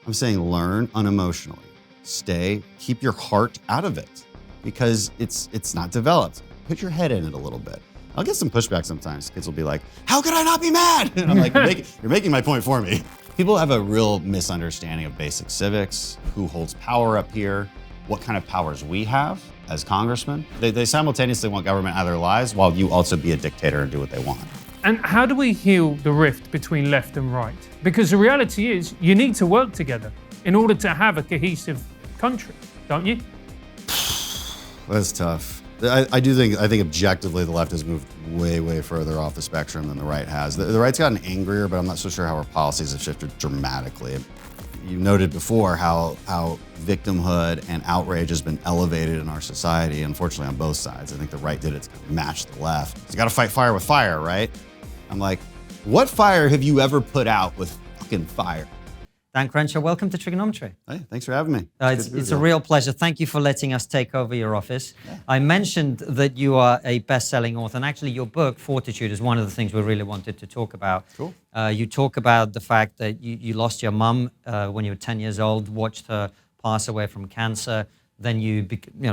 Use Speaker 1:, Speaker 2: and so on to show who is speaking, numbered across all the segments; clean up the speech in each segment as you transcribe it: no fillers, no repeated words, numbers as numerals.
Speaker 1: I'm saying learn unemotionally. Keep your heart out of it because it's not developed. Put your head in it a little bit. I'll get some pushback sometimes. Kids will be like, how could I not be mad? And I'm like, you're making my point for me. People have a real misunderstanding of basic civics, who holds power up here, what kind of powers we have as congressmen. They simultaneously want government out of their lives while you also be a dictator and do what they want.
Speaker 2: And how do we heal the rift between left and right? Because the reality is you need to work together in order to have a cohesive country, don't you?
Speaker 1: That's tough. I think objectively the left has moved way further off the spectrum than the right has. The right's gotten angrier, but I'm not so sure how our policies have shifted dramatically. You noted before how victimhood and outrage has been elevated in our society, unfortunately on both sides. I think the right did it to match the left. You gotta fight fire with fire, right? I'm like, what fire have you ever put out with fucking fire?
Speaker 3: Dan Crenshaw, welcome to TRIGGERnometry.
Speaker 1: Hey, thanks for having me.
Speaker 3: It's a real pleasure. Thank you for letting us take over your office. Yeah. I mentioned that you are a best-selling author, and actually your book, Fortitude, is one of the things we really wanted to talk about.
Speaker 1: Cool.
Speaker 3: You talk about the fact that you lost your mum when you were 10 years old, watched her pass away from cancer, then you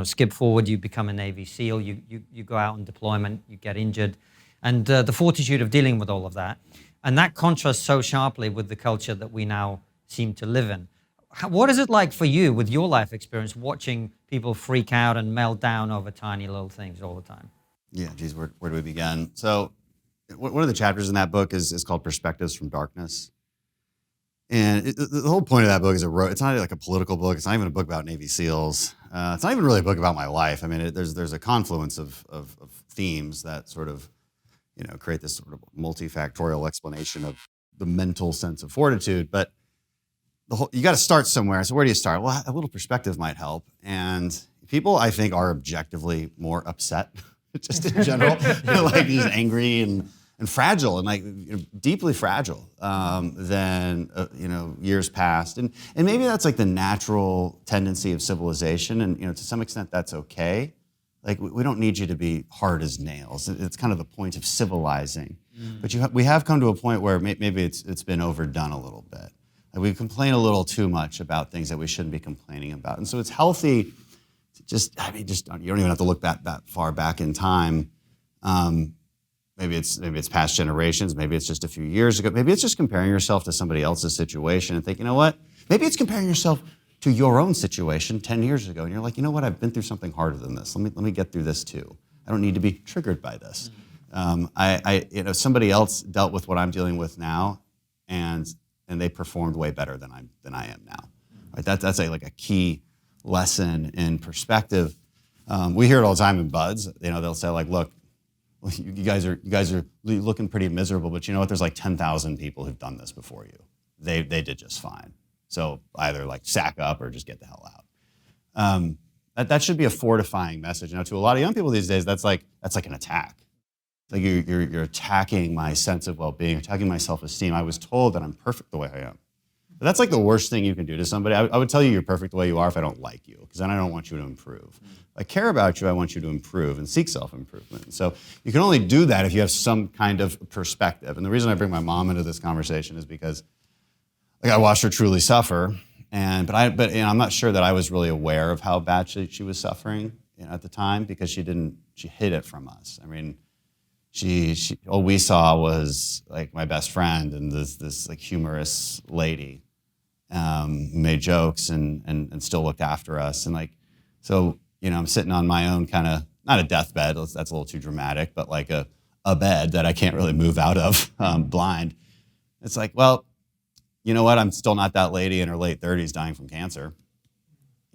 Speaker 3: skip forward, you become a Navy SEAL, you go out on deployment, you get injured, and the fortitude of dealing with all of that. And that contrasts so sharply with the culture that we now seem to live in. What is it like for you with your life experience watching people freak out and melt down over tiny little things all the time?
Speaker 1: Yeah, geez, where do we begin? So one of the chapters in that book is called Perspectives from Darkness. And the whole point of that book is it's not like a political book. It's not even a book about Navy SEALs. It's not even really a book about my life. I mean, there's a confluence of themes that sort of, create this sort of multifactorial explanation of the mental sense of fortitude. But you got to start somewhere. So where do you start? Well, a little perspective might help. And people, I think, are objectively more upset, just in general, like just angry and fragile and like deeply fragile than years past. And maybe that's like the natural tendency of civilization. And to some extent, that's okay. Like we don't need you to be hard as nails. It's kind of the point of civilizing. But we have come to a point where maybe it's been overdone a little bit. We complain a little too much about things that we shouldn't be complaining about. And so it's healthy to you don't even have to look that far back in time. Maybe it's past generations, maybe it's just a few years ago, maybe it's just comparing yourself to somebody else's situation and think, you know what? Maybe it's comparing yourself to your own situation 10 years ago. And you're like, you know what? I've been through something harder than this. Let me get through this too. I don't need to be triggered by this. Somebody else dealt with what I'm dealing with now, and they performed way better than I am now. Right? That's a key lesson in perspective. We hear it all the time in buds. They'll say like, look, you guys are looking pretty miserable, but you know what? There's like 10,000 people who've done this before you. They did just fine. So either like sack up or just get the hell out. That should be a fortifying message. To a lot of young people these days, that's like an attack. Like you're attacking my sense of well-being, attacking my self-esteem. I was told that I'm perfect the way I am. But that's like the worst thing you can do to somebody. I would tell you you're perfect the way you are if I don't like you, because then I don't want you to improve. If I care about you, I want you to improve and seek self-improvement. So you can only do that if you have some kind of perspective. And the reason I bring my mom into this conversation is because I watched her truly suffer, but I'm not sure that I was really aware of how bad she was suffering at the time, because she hid it from us. I mean, all we saw was like my best friend and this like humorous lady who made jokes and still looked after us. And I'm sitting on my own kind of, not a deathbed, that's a little too dramatic, but like a bed that I can't really move out of, blind. It's like, well, you know what? I'm still not that lady in her late 30s dying from cancer.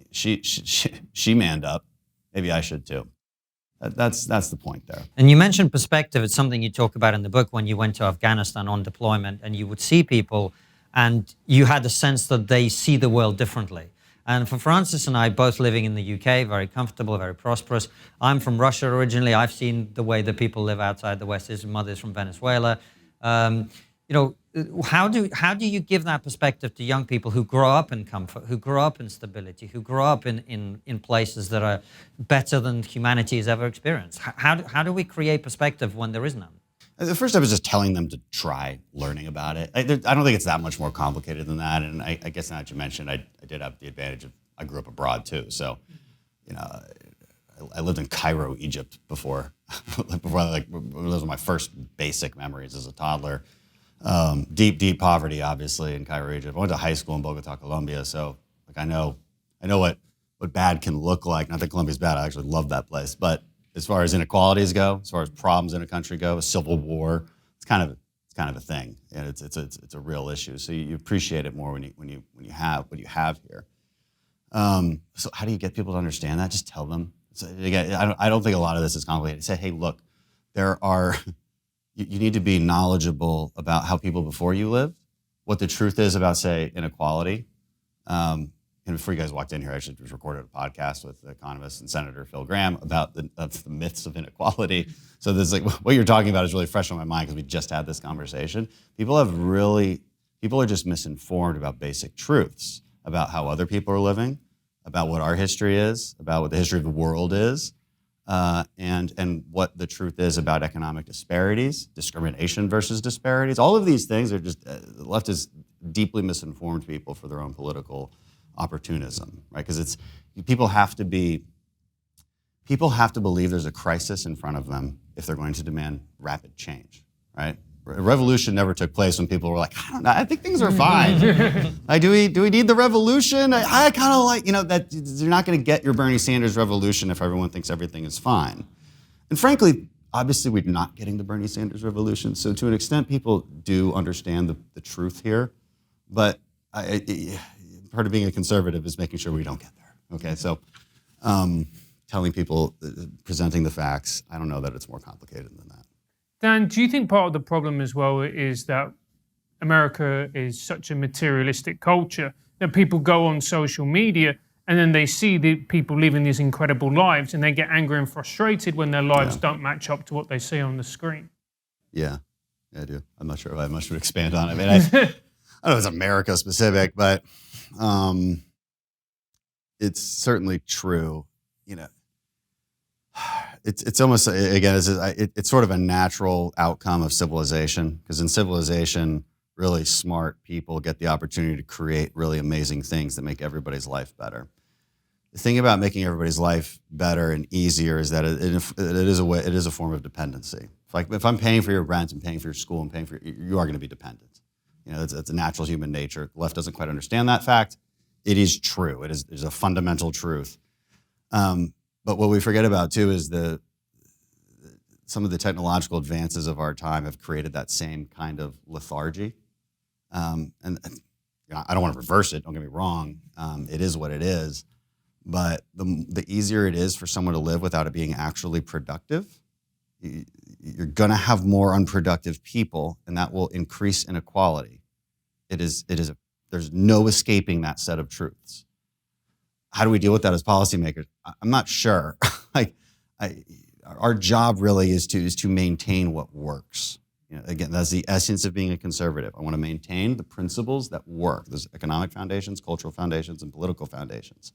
Speaker 1: She manned up. Maybe I should too. That's the point there.
Speaker 3: And you mentioned perspective. It's something you talk about in the book when you went to Afghanistan on deployment, and you would see people and you had the sense that they see the world differently. And for Francis and I, both living in the UK, very comfortable, very prosperous. I'm from Russia originally. I've seen the way that people live outside the West. His mother's from Venezuela. How do you give that perspective to young people who grow up in comfort, who grow up in stability, who grow up in places that are better than humanity has ever experienced? How do we create perspective when there is none?
Speaker 1: The first step is just telling them to try learning about it. I don't think it's that much more complicated than that. And I guess now that you mentioned, I did have the advantage of, I grew up abroad too. So, I lived in Cairo, Egypt before like, those were my first basic memories as a toddler. Deep poverty, obviously, in Cairo, Egypt. I went to high school in Bogota, Colombia. So like, I know what bad can look like. Not that Colombia's bad, I actually love that place. But as far as inequalities go, as far as problems in a country go, a civil war, it's kind of a thing, and it's a real issue. So you appreciate it more when you have what you have here. So how do you get people to understand that? Just tell them. So again, I don't think a lot of this is complicated. Say, hey, look, you need to be knowledgeable about how people before you lived, what the truth is about, say, inequality. And before you guys walked in here, I actually just recorded a podcast with economist and Senator Phil Gramm about the myths of inequality. So there's like, what you're talking about is really fresh on my mind because we just had this conversation. People are just misinformed about basic truths about how other people are living, about what our history is, about what the history of the world is, and what the truth is about economic disparities, discrimination versus disparities. All of these things are just, the left has deeply misinformed people for their own political opportunism, right? Because people have to believe there's a crisis in front of them if they're going to demand rapid change, right? A revolution never took place when people were like, I don't know, I think things are fine. Like, do we need the revolution? I kind of like, that you're not going to get your Bernie Sanders revolution if everyone thinks everything is fine. And frankly, obviously we're not getting the Bernie Sanders revolution. So to an extent, people do understand the truth here, but part of being a conservative is making sure we don't get there. Okay, so telling people, presenting the facts, I don't know that it's more complicated than that.
Speaker 2: Dan, do you think part of the problem as well is that America is such a materialistic culture that people go on social media and then they see the people living these incredible lives and they get angry and frustrated when their lives don't match up to what they see on the screen?
Speaker 1: Yeah, I do. I'm not sure if I have much to expand on it. I mean, I don't know if it's America specific, but it's certainly true. It's almost, again, it's sort of a natural outcome of civilization, because in civilization, really smart people get the opportunity to create really amazing things that make everybody's life better. The thing about making everybody's life better and easier is that it is a form of dependency. If I'm paying for your rent and paying for your school and paying for you are going to be dependent. It's a natural human nature. The left doesn't quite understand that fact. It is true. It is a fundamental truth. But what we forget about too is some of the technological advances of our time have created that same kind of lethargy. And I don't want to reverse it. Don't get me wrong. It is what it is. But the easier it is for someone to live without it being actually productive, you're going to have more unproductive people, and that will increase inequality. There's no escaping that set of truths. How do we deal with that as policymakers? I'm not sure. Our job really is to maintain what works. Again, that's the essence of being a conservative. I want to maintain the principles that work. There's economic foundations, cultural foundations, and political foundations.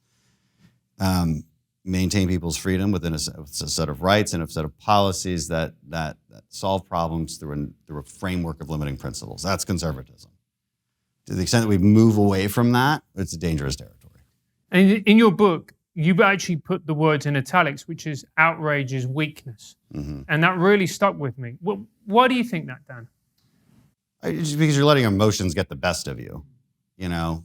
Speaker 1: Maintain people's freedom within a set of rights and a set of policies that solve problems through a framework of limiting principles. That's conservatism. To the extent that we move away from that, it's a dangerous territory.
Speaker 2: And in your book, you actually put the words in italics, which is outrage is weakness. Mm-hmm. And that really stuck with me. Why do you think that, Dan?
Speaker 1: Just because you're letting emotions get the best of you, just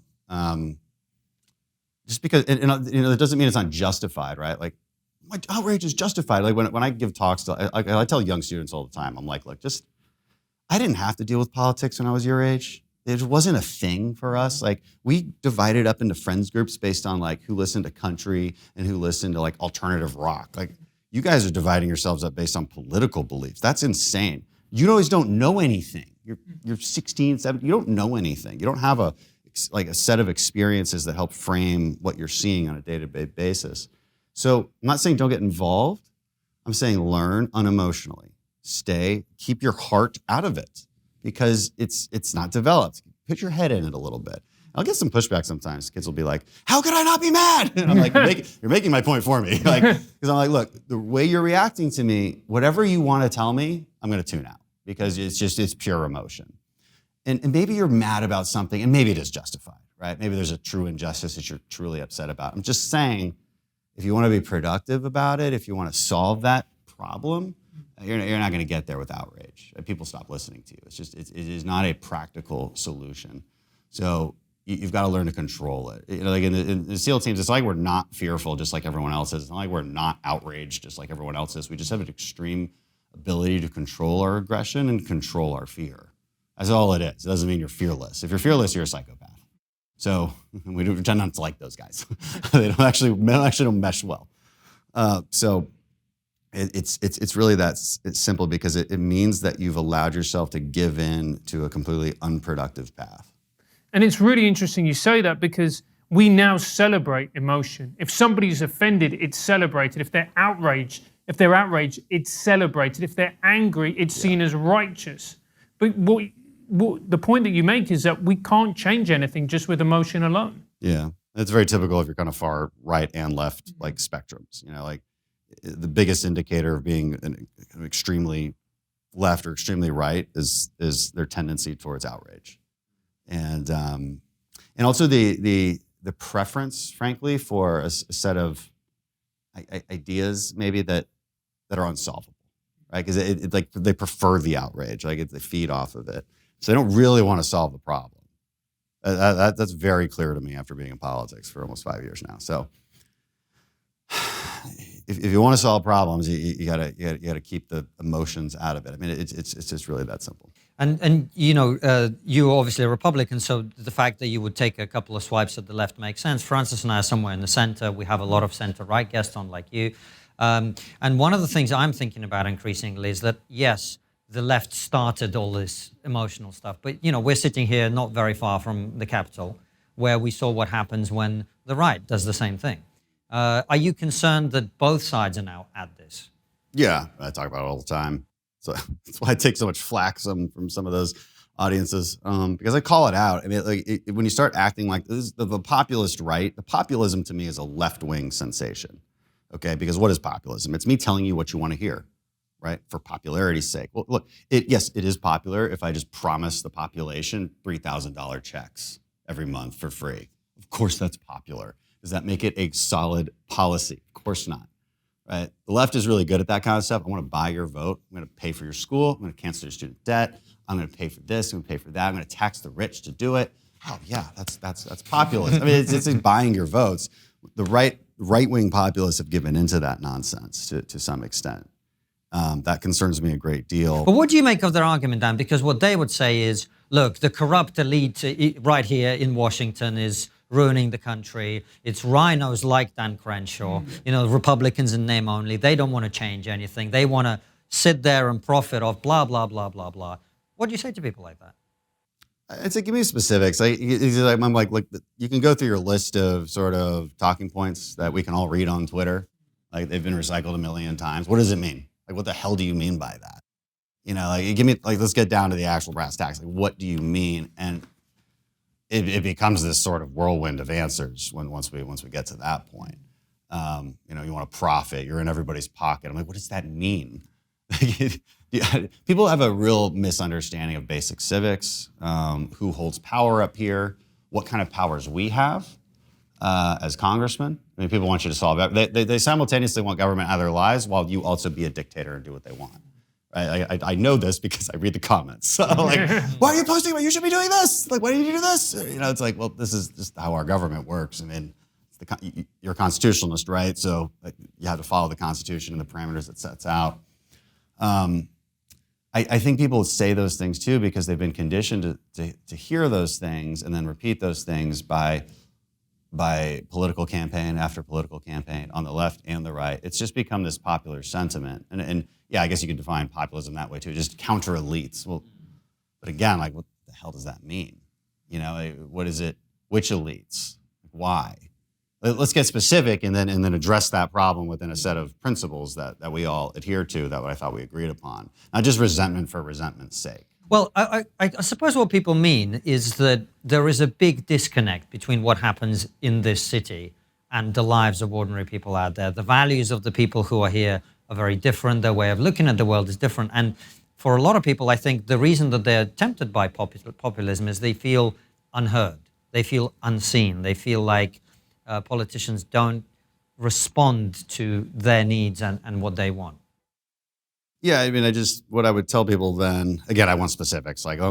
Speaker 1: because, it doesn't mean it's not justified, right? Like, my outrage is justified. Like when I give talks, I tell young students all the time, I'm like, look, I didn't have to deal with politics when I was your age. It wasn't a thing for us. Like, we divided up into friends groups based on like who listened to country and who listened to like alternative rock. Like, you guys are dividing yourselves up based on political beliefs. That's insane. You always don't know anything. You're 16, 17, you don't know anything. You don't have a set of experiences that help frame what you're seeing on a day-to-day basis. So I'm not saying don't get involved. I'm saying learn unemotionally. Keep your heart out of it, because it's not developed. Put your head in it a little bit. I'll get some pushback sometimes. Kids will be like, how could I not be mad? And I'm like, you're making my point for me. Because I'm like, look, the way you're reacting to me, whatever you want to tell me, I'm going to tune out. because it's pure emotion. And maybe you're mad about something, and maybe it is justified, right? Maybe there's a true injustice that you're truly upset about. I'm just saying, if you want to be productive about it, if you want to solve that problem, you're not going to get there with outrage. People stop listening to you. It is not a practical solution. So you've got to learn to control it. Like in the SEAL teams, it's like we're not fearful just like everyone else is. It's not like we're not outraged just like everyone else is. We just have an extreme ability to control our aggression and control our fear. That's all it is. It doesn't mean you're fearless. If you're fearless, you're a psychopath. So we tend not to like those guys. They don't actually don't mesh well. So it's really it's simple because it means that you've allowed yourself to give in to a completely unproductive path.
Speaker 2: And it's really interesting you say that because we now celebrate emotion. If somebody's offended, it's celebrated. If they're outraged, it's celebrated. If they're angry, it's seen as righteous. But the point that you make is that we can't change anything just with emotion alone.
Speaker 1: Yeah, it's very typical if you're kind of far right and left, like spectrums. Like the biggest indicator of being an extremely left or extremely right is their tendency towards outrage, and also the preference, frankly, for a set of ideas maybe that are unsolvable, right? Because it like they prefer the outrage, like they feed off of it. So they don't really want to solve the problem. That's very clear to me after being in politics for almost 5 years now. So if you want to solve problems, you gotta keep the emotions out of it. I mean, it's just really that simple.
Speaker 3: And you're obviously a Republican, so the fact that you would take a couple of swipes at the left makes sense. Francis and I are somewhere in the center. We have a lot of center-right guests on like you. And one of the things I'm thinking about increasingly is that, yes, the left started all this emotional stuff. But, we're sitting here not very far from the Capitol, where we saw what happens when the right does the same thing. Are you concerned that both sides are now at this?
Speaker 1: Yeah, I talk about it all the time. So that's why I take so much flack from some of those audiences, because I call it out. I mean, when you start acting like this, the populist right, the populism to me is a left-wing sensation, okay? Because what is populism? It's me telling you what you want to hear. Right, for popularity's sake. Well, look, yes, it is popular if I just promise the population $3,000 checks every month for free. Of course that's popular. Does that make it a solid policy? Of course not, right? The left is really good at that kind of stuff. I want to buy your vote. I'm going to pay for your school. I'm going to cancel your student debt. I'm going to pay for this. I'm going to pay for that. I'm going to tax the rich to do it. Oh yeah, that's populist. I mean, it's buying your votes. The right-wing populists have given into that nonsense to some extent. That concerns me a great deal.
Speaker 3: But what do you make of their argument, Dan? Because what they would say is, look, the corrupt elite right here in Washington is ruining the country. It's rhinos like Dan Crenshaw, Republicans in name only. They don't want to change anything. They want to sit there and profit off blah, blah, blah, blah, blah. What do you say to people like that?
Speaker 1: I'd say give me specifics. I'm like, you can go through your list of sort of talking points that we can all read on Twitter. Like they've been recycled a million times. What does it mean? Like, what the hell do you mean by that? Give me, let's get down to the actual brass tacks. Like, what do you mean? And it becomes this sort of whirlwind of answers once we get to that point. You want to profit. You're in everybody's pocket. I'm like, what does that mean? People have a real misunderstanding of basic civics. Who holds power up here? What kind of powers we have as congressmen? I mean, people want you to solve it. They simultaneously want government out of their lives while you also be a dictator and do what they want. Right? I know this because I read the comments. So like, why are you posting about you should be doing this? Like, why do you do this? It's like, well, this is just how our government works. I mean, you're a constitutionalist, right? So you have to follow the Constitution and the parameters it sets out. I think people say those things too because they've been conditioned to hear those things and then repeat those things by political campaign after political campaign on the left and the right. It's just become this popular sentiment. And yeah, I guess you could define populism that way too, just counter elites. Well, but again, like what the hell does that mean? What is it? Which elites? Why? Let's get specific and then address that problem within a set of principles that we all adhere to, that what I thought we agreed upon. Not just resentment for resentment's sake.
Speaker 3: Well, I suppose what people mean is that there is a big disconnect between what happens in this city and the lives of ordinary people out there. The values of the people who are here are very different. Their way of looking at the world is different. And for a lot of people, I think the reason that they're tempted by populism is they feel unheard. They feel unseen. They feel like politicians don't respond to their needs and what they want.
Speaker 1: Yeah, I mean, what I would tell people then, again, I want specifics, and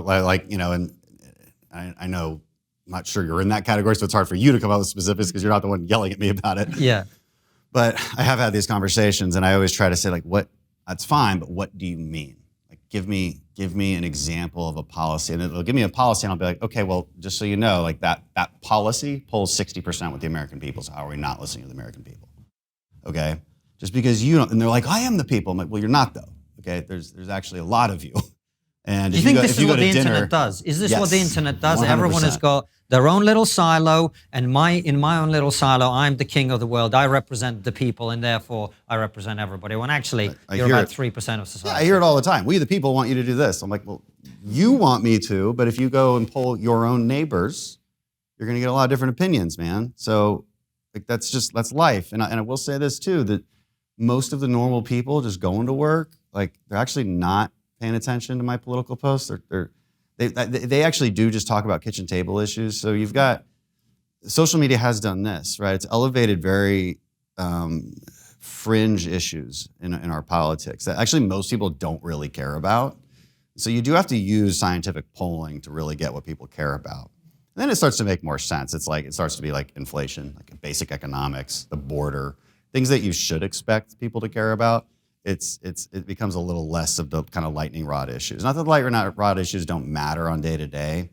Speaker 1: I know, I'm not sure you're in that category, so it's hard for you to come up with specifics because you're not the one yelling at me about it.
Speaker 3: Yeah.
Speaker 1: But I have had these conversations, and I always try to say, like, that's fine, but what do you mean? Like, give me an example of a policy, and they'll give me a policy, and I'll be like, okay, well, just so you know, like that policy polls 60% with the American people, so how are we not listening to the American people? Okay? Just because you don't, and they're like, I am the people. I'm like, well, you're not though. Okay, there's actually a lot of you. And
Speaker 3: do you think this is what the internet does? Is this what the internet does?
Speaker 1: 100%.
Speaker 3: Everyone has got their own little silo, and in my own little silo, I'm the king of the world. I represent the people, and therefore I represent everybody. When actually, you're about 3% of society.
Speaker 1: Yeah, I hear it all the time. We, the people, want you to do this. I'm like, well, you want me to, but if you go and poll your own neighbors, you're going to get a lot of different opinions, man. So, like, that's life. And I will say this too, that most of the normal people just going to work, like, they're actually not paying attention to my political posts. They actually do just talk about kitchen table issues. So you've got, social media has done this, right? It's elevated very fringe issues in our politics that actually most people don't really care about. So you do have to use scientific polling to really get what people care about. And then it starts to make more sense. It's like, it starts to be like inflation, like basic economics, the border, things that you should expect people to care about. It becomes a little less of the kind of lightning rod issues. Not that the lightning rod issues don't matter on day to day,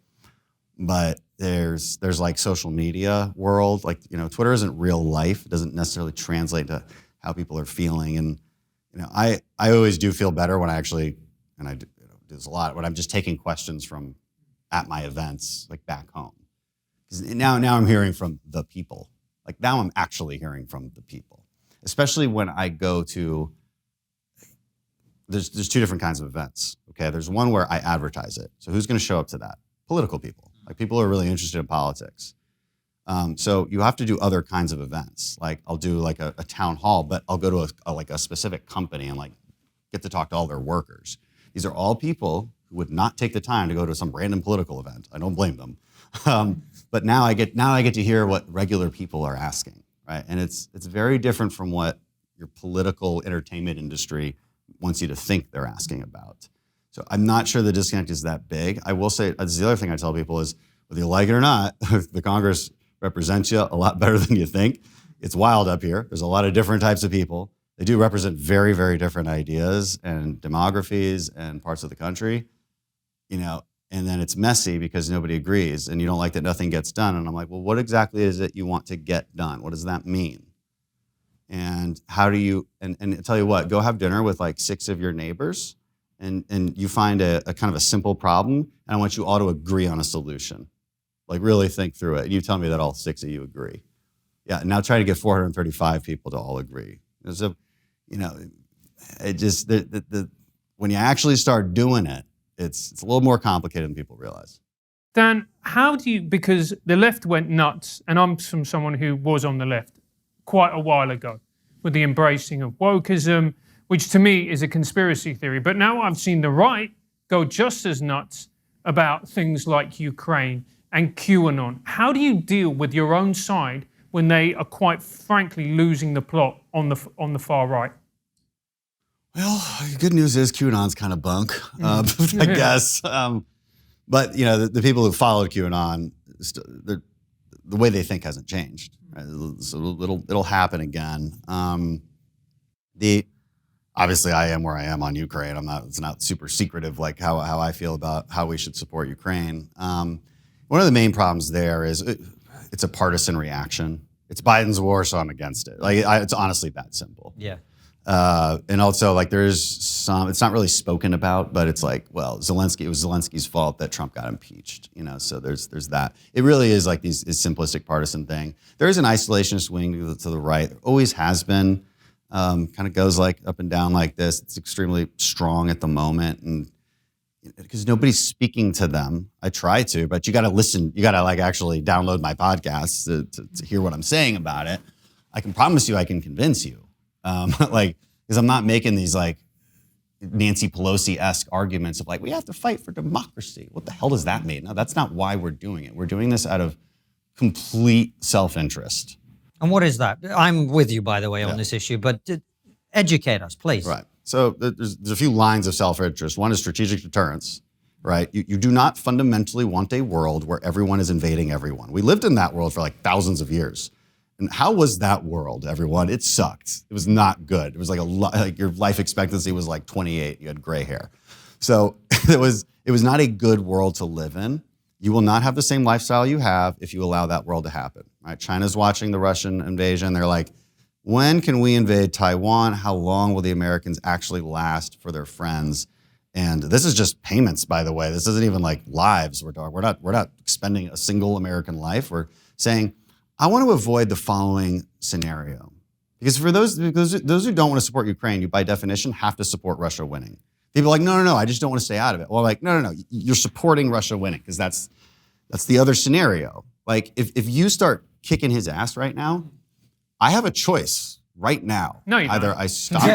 Speaker 1: but there's like social media world, like, Twitter isn't real life. It doesn't necessarily translate to how people are feeling. And, I always do feel better when I actually, and I do this a lot, when I'm just taking questions from at my events, like back home. Because now I'm hearing from the people. Like, now I'm actually hearing from the people, especially when I go to, there's two different kinds of events, okay? There's one where I advertise it. So who's gonna show up to that? Political people, like people who are really interested in politics. So you have to do other kinds of events. Like, I'll do like a town hall, but I'll go to a specific company and like get to talk to all their workers. These are all people who would not take the time to go to some random political event. I don't blame them. But now I get to hear what regular people are asking, right? And it's very different from what your political entertainment industry wants you to think they're asking about. So I'm not sure the disconnect is that big. I will say, this is the other thing I tell people is, whether you like it or not, the Congress represents you a lot better than you think. It's wild up here. There's a lot of different types of people. They do represent very, very different ideas and demographies and parts of the country, and then it's messy because nobody agrees and you don't like that nothing gets done. And I'm like, well, what exactly is it you want to get done? What does that mean? And how do you, and I tell you what, go have dinner with like 6 of your neighbors and you find a kind of a simple problem, and I want you all to agree on a solution. Like, really think through it. And you tell me that all 6 of you agree. Yeah, now try to get 435 people to all agree. So, it just, when you actually start doing it, it's a little more complicated than people realize.
Speaker 2: Dan, how do you, because the left went nuts, and I'm from someone who was on the left quite a while ago with the embracing of wokeism, which to me is a conspiracy theory. But now I've seen the right go just as nuts about things like Ukraine and QAnon. How do you deal with your own side when they are quite frankly losing the plot on the far right?
Speaker 1: Well, the good news is QAnon's kind of bunk, I guess. But the people who followed QAnon, the way they think hasn't changed. Right? So it'll happen again. Obviously, I am where I am on Ukraine. It's not super secretive, like how I feel about how we should support Ukraine. One of the main problems there is it's a partisan reaction. It's Biden's war, so I'm against it. Like, it's honestly that simple.
Speaker 3: Yeah.
Speaker 1: And also, like, it's not really spoken about, but it's like, well, it was Zelensky's fault that Trump got impeached, so there's that. It really is like this simplistic partisan thing. There is an isolationist wing to the right. There always has been, kind of goes like up and down like this. It's extremely strong at the moment, and because nobody's speaking to them. I try to, but you got to listen. You got to like actually download my podcasts to hear what I'm saying about it. I can promise you I can convince you. Because I'm not making these like, Nancy Pelosi-esque arguments of like, we have to fight for democracy. What the hell does that mean? No, that's not why we're doing it. We're doing this out of complete self-interest.
Speaker 3: And what is that? I'm with you, by the way, on this issue, but educate us, please.
Speaker 1: Right. So there's a few lines of self-interest. One is strategic deterrence, right? You do not fundamentally want a world where everyone is invading everyone. We lived in that world for like thousands of years. And how was that world, everyone? It sucked. It was not good. It was like your life expectancy was like 28. You had gray hair. So it was not a good world to live in. You will not have the same lifestyle you have if you allow that world to happen. Right? China's watching the Russian invasion. They're like, when can we invade Taiwan? How long will the Americans actually last for their friends? And this is just payments, by the way. This isn't even like lives we're talking. We're not spending a single American life. We're saying, I want to avoid the following scenario. Because for those who don't want to support Ukraine, you by definition have to support Russia winning. People are like, no, I just don't want to stay out of it. Well, like, no, you're supporting Russia winning because that's the other scenario. Like, if you start kicking his ass right now, I have a choice right now.
Speaker 2: No, you
Speaker 1: Either
Speaker 2: don't.
Speaker 1: I stop you.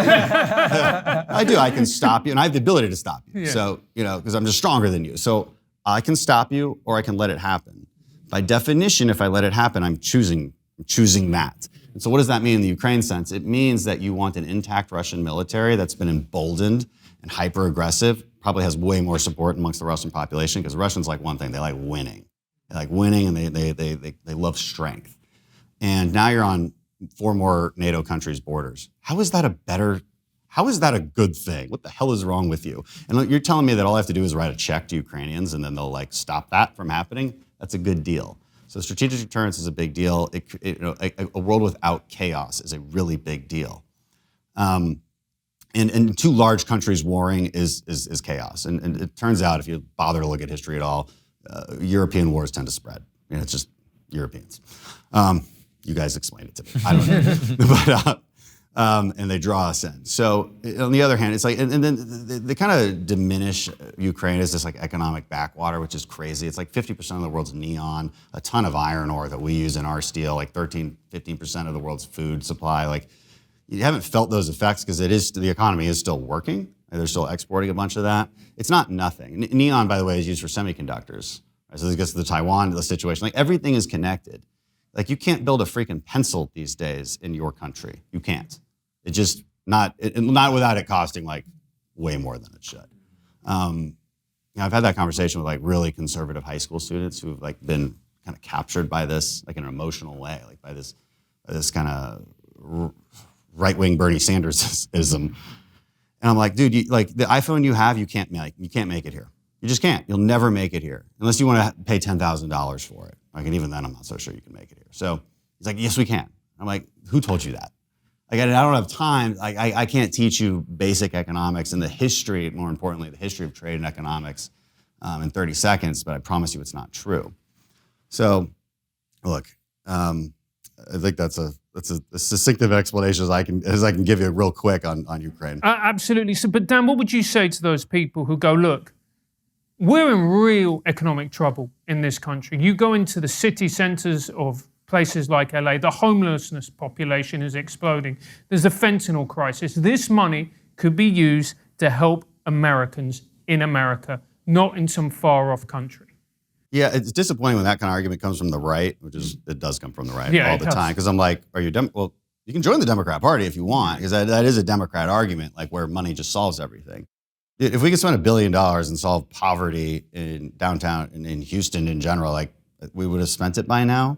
Speaker 1: I do. I can stop you, and I have the ability to stop you.
Speaker 2: Yeah.
Speaker 1: So, because I'm just stronger than you. So I can stop you, or I can let it happen. By definition, if I let it happen, I'm choosing that. And so what does that mean in the Ukraine sense? It means that you want an intact Russian military that's been emboldened and hyper-aggressive, probably has way more support amongst the Russian population, because Russians like one thing, they like winning. They like winning, and they love strength. And now you're on 4 more NATO countries' borders. How is that a good thing? What the hell is wrong with you? And you're telling me that all I have to do is write a check to Ukrainians and then they'll like stop that from happening? That's a good deal. So strategic deterrence is a big deal. A world without chaos is a really big deal. And 2 large countries warring is chaos. And it turns out, if you bother to look at history at all, European wars tend to spread. It's just Europeans. You guys explain it to me. I don't know. And they draw us in. So on the other hand, it's like, and then they kind of diminish Ukraine as this like economic backwater, which is crazy. It's like 50% of the world's neon, a ton of iron ore that we use in our steel, like 15% of the world's food supply. Like, you haven't felt those effects because the economy is still working. They're still exporting a bunch of that. It's not nothing. Neon, by the way, is used for semiconductors. Right? So this gets to the Taiwan situation. Like, everything is connected. Like, you can't build a freaking pencil these days in your country. You can't. It just not without it costing like way more than it should. I've had that conversation with like really conservative high school students who've like been kind of captured by this, like in an emotional way, like by this kind of right-wing Bernie Sanders-ism. And I'm like, dude, like the iPhone you have, you can't make it here. You just can't. You'll never make it here unless you want to pay $10,000 for it. Like, and even then, I'm not so sure you can make it here. So he's like, yes, we can. I'm like, who told you that? Like, I don't have time. I can't teach you basic economics and the history, more importantly, the history of trade and economics in 30 seconds, but I promise you it's not true. So, look, I think that's a succinct explanation as I can give you real quick on Ukraine.
Speaker 2: Absolutely. So, but Dan, what would you say to those people who go, look, we're in real economic trouble in this country. You go into the city centers of places like LA, the homelessness population is exploding. There's a fentanyl crisis. This money could be used to help Americans in America, not in some far-off country.
Speaker 1: Yeah, it's disappointing when that kind of argument comes from the right, it does come from the right all the time. Because I'm like, well, you can join the Democrat Party if you want, because that is a Democrat argument, like where money just solves everything. If we could spend $1 billion and solve poverty in downtown and in Houston in general, like we would have spent it by now.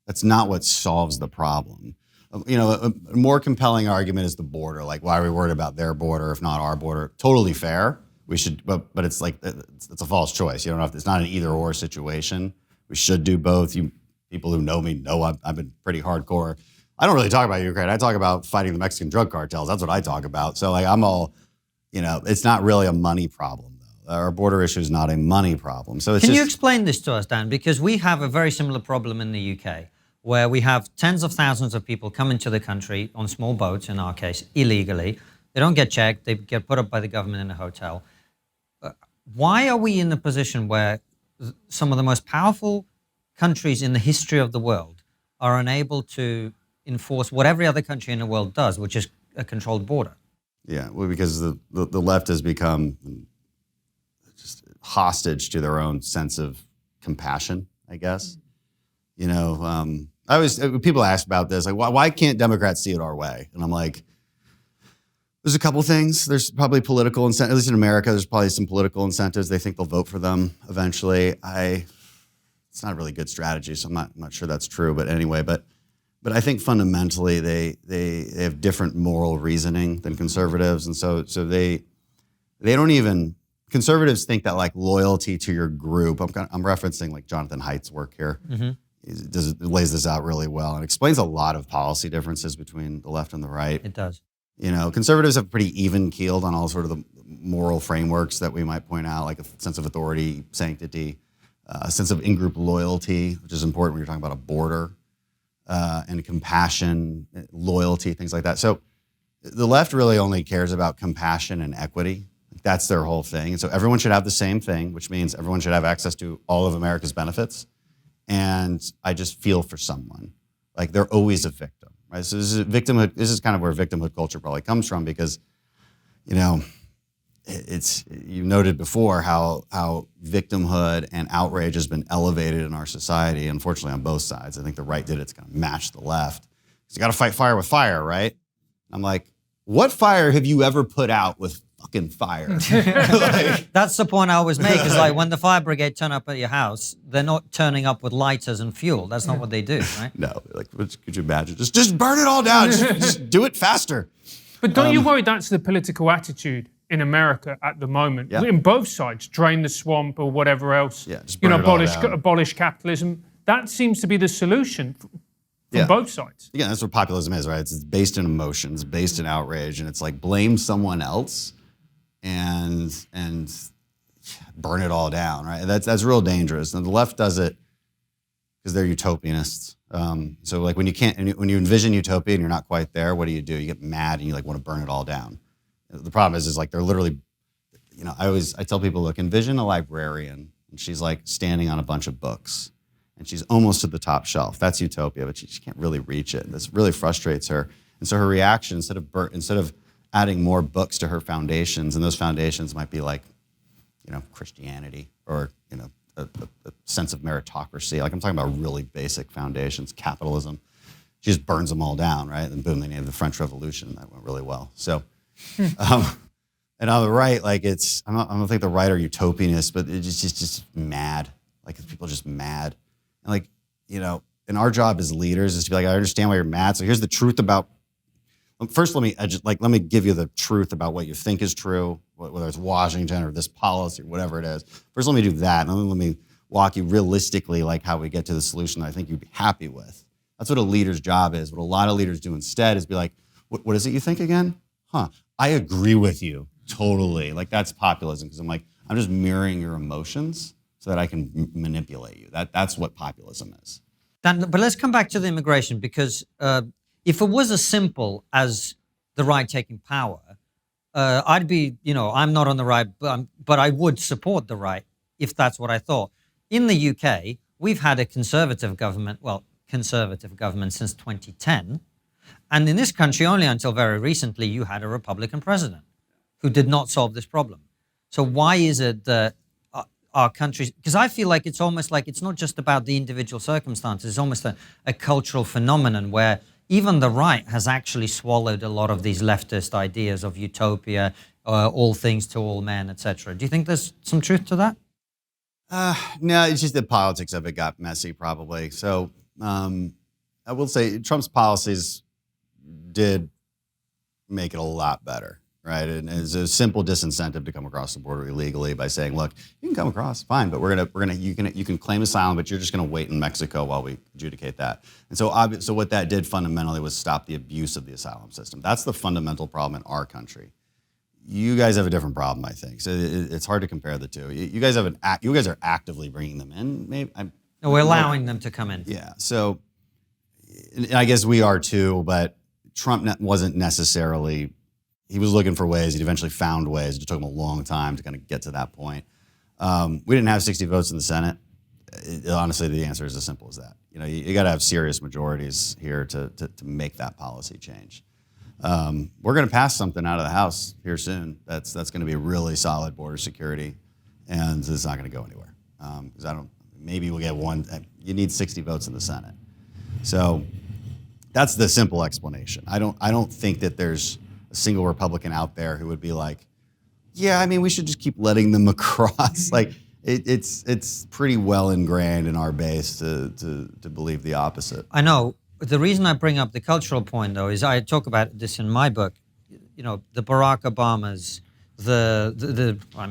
Speaker 1: That's not what solves the problem. A more compelling argument is the border. Like, why are we worried about their border if not our border? Totally fair. We should, but it's like it's a false choice. You don't have. It's not an either or situation. We should do both. You people who know me know I've been pretty hardcore. I don't really talk about Ukraine. I talk about fighting the Mexican drug cartels. That's what I talk about. So like I'm all, it's not really a money problem though. Our border issue is not a money problem. So
Speaker 3: Can you explain this to us, Dan? Because we have a very similar problem in the UK, where we have tens of thousands of people come into the country on small boats, in our case, illegally. They don't get checked. They get put up by the government in a hotel. Why are we in a position where some of the most powerful countries in the history of the world are unable to enforce what every other country in the world does, which is a controlled border?
Speaker 1: Yeah, well, because the left has become just hostage to their own sense of compassion, I guess. You know, I always people ask about this, like, why can't Democrats see it our way? And I'm like, there's a couple things. There's probably political incentives. At least in America, there's probably some political incentives. They think they'll vote for them eventually. It's not a really good strategy, so I'm not sure that's true. But anyway, but I think fundamentally they have different moral reasoning than conservatives, and so they don't even. Conservatives think that like loyalty to your group. I'm referencing like Jonathan Haidt's work here.
Speaker 3: Mm-hmm.
Speaker 1: It lays this out really well and explains a lot of policy differences between the left and the right.
Speaker 3: It does.
Speaker 1: You know, conservatives have pretty even keeled on all sort of the moral frameworks that we might point out, like a sense of authority, sanctity, a sense of in-group loyalty, which is important when you're talking about a border, and compassion, loyalty, things like that. So the left really only cares about compassion and equity. That's their whole thing. And so everyone should have the same thing, which means everyone should have access to all of America's benefits. And I just feel for someone. Like they're always a victim, right? So this is victimhood. This is kind of where victimhood culture probably comes from because, you know, you noted before how victimhood and outrage has been elevated in our society, unfortunately on both sides. I think the right did it to kind of match the left. So you got to fight fire with fire, right? I'm like, what fire have you ever put out with fucking fire? Like,
Speaker 3: that's the point I always make, is like when the fire brigade turn up at your house, they're not turning up with lighters and fuel. That's not what they do, right?
Speaker 1: No, like, could you imagine? Just burn it all down. just do it faster.
Speaker 2: But don't you worry that's the political attitude in America at the moment?
Speaker 1: Yeah.
Speaker 2: In both sides, drain the swamp or whatever else.
Speaker 1: Yeah, just burn it all down.
Speaker 2: Abolish capitalism. That seems to be the solution from both sides.
Speaker 1: Yeah, that's what populism is, right? It's based in emotions, based in outrage, and it's like blame someone else and burn it all down, right? That's real dangerous. And the left does it because they're utopianists. So like when you envision utopia and you're not quite there, what do? You get mad and you like want to burn it all down. The problem is like they're literally, you know, I tell people, look, envision a librarian and she's like standing on a bunch of books and she's almost to the top shelf. That's utopia, but she can't really reach it. This really frustrates her. And so her reaction, instead of adding more books to her foundations, and those foundations might be like, you know, Christianity or, you know, a sense of meritocracy. Like I'm talking about really basic foundations, capitalism. She just burns them all down, right? And boom, they named the French Revolution. That went really well. So, and on the right, like I don't think the right are utopianists, but it's just mad. Like people are just mad. And like, you know, and our job as leaders is to be like, I understand why you're mad. So here's the truth about. First, let me give you the truth about what you think is true, whether it's Washington or this policy or whatever it is. First, let me do that, and then let me walk you realistically like how we get to the solution that I think you'd be happy with. That's what a leader's job is. What a lot of leaders do instead is be like, what is it you think again? I agree with you totally. Like that's populism because I'm just mirroring your emotions so that I can manipulate you. That's what populism is.
Speaker 3: Dan, but let's come back to the immigration because. If it was as simple as the right taking power, I'd be, you know, I'm not on the right, but I would support the right if that's what I thought. In the UK, we've had a conservative government since 2010. And in this country, only until very recently, you had a Republican president who did not solve this problem. So why is it that our countries, because I feel like it's almost like it's not just about the individual circumstances, it's almost a cultural phenomenon where even the right has actually swallowed a lot of these leftist ideas of utopia, all things to all men, etc. Do you think there's some truth to that?
Speaker 1: No, it's just the politics of it got messy, probably. So I will say Trump's policies did make it a lot better, right? And it's a simple disincentive to come across the border illegally by saying, look, you can come across, fine, but you can claim asylum, but you're just gonna wait in Mexico while we adjudicate that. And so what that did fundamentally was stop the abuse of the asylum system. That's the fundamental problem in our country. You guys have a different problem, I think. So it's hard to compare the two. You guys are actively bringing them in. Maybe
Speaker 3: we're allowing them to come in.
Speaker 1: Yeah. So I guess we are too, but Trump wasn't necessarily. He was looking for ways. He eventually found ways. It took him a long time to kind of get to that point. We didn't have 60 votes in the Senate. Honestly, the answer is as simple as that. You know, you got to have serious majorities here to make that policy change. We're going to pass something out of the House here soon. That's going to be a really solid border security, and it's not going to go anywhere. Because maybe we'll get one. You need 60 votes in the Senate. So that's the simple explanation. I don't think that there's a single Republican out there who would be like, yeah, I mean, we should just keep letting them across. Like it's pretty well ingrained in our base to believe the opposite.
Speaker 3: I know. The reason I bring up the cultural point, though, is I talk about this in my book. You know, the Barack Obamas,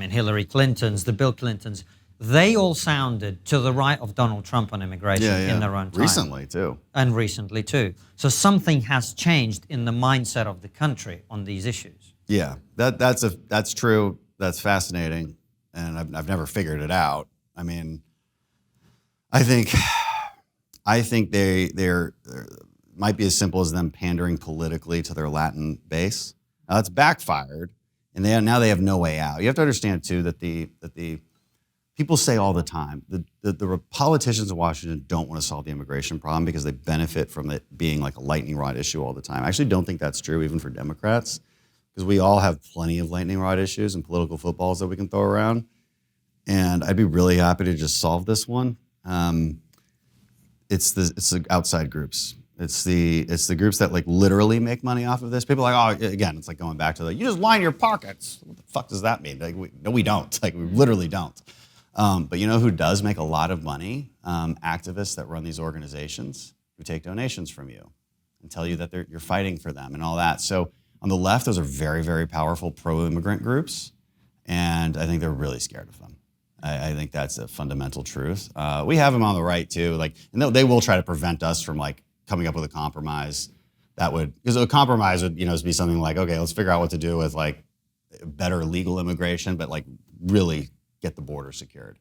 Speaker 3: Hillary Clintons, the Bill Clintons, they all sounded to the right of Donald Trump on immigration in their own time.
Speaker 1: Recently, too.
Speaker 3: And recently, too. So something has changed in the mindset of the country on these issues.
Speaker 1: Yeah, that's true. That's fascinating, and I've never figured it out. I mean, I think they're might be as simple as them pandering politically to their Latin base. Now, it's backfired, and now they have no way out. You have to understand too that the people say all the time the politicians in Washington don't want to solve the immigration problem because they benefit from it being like a lightning rod issue all the time. I actually don't think that's true even for Democrats, because we all have plenty of lightning rod issues and political footballs that we can throw around. And I'd be really happy to just solve this one. It's the outside groups. It's the groups that like literally make money off of this. People are like, oh, again, it's like going back to you just line your pockets. What the fuck does that mean? Like, no, we don't. Like, we literally don't. But you know who does make a lot of money? Activists that run these organizations who take donations from you and tell you that you're fighting for them and all that. So on the left, those are very, very powerful pro-immigrant groups, and I think they're really scared of them. I think that's a fundamental truth. We have them on the right too, and they will try to prevent us from coming up with a compromise because a compromise would be something like, okay, let's figure out what to do with better legal immigration, but really get the border secured.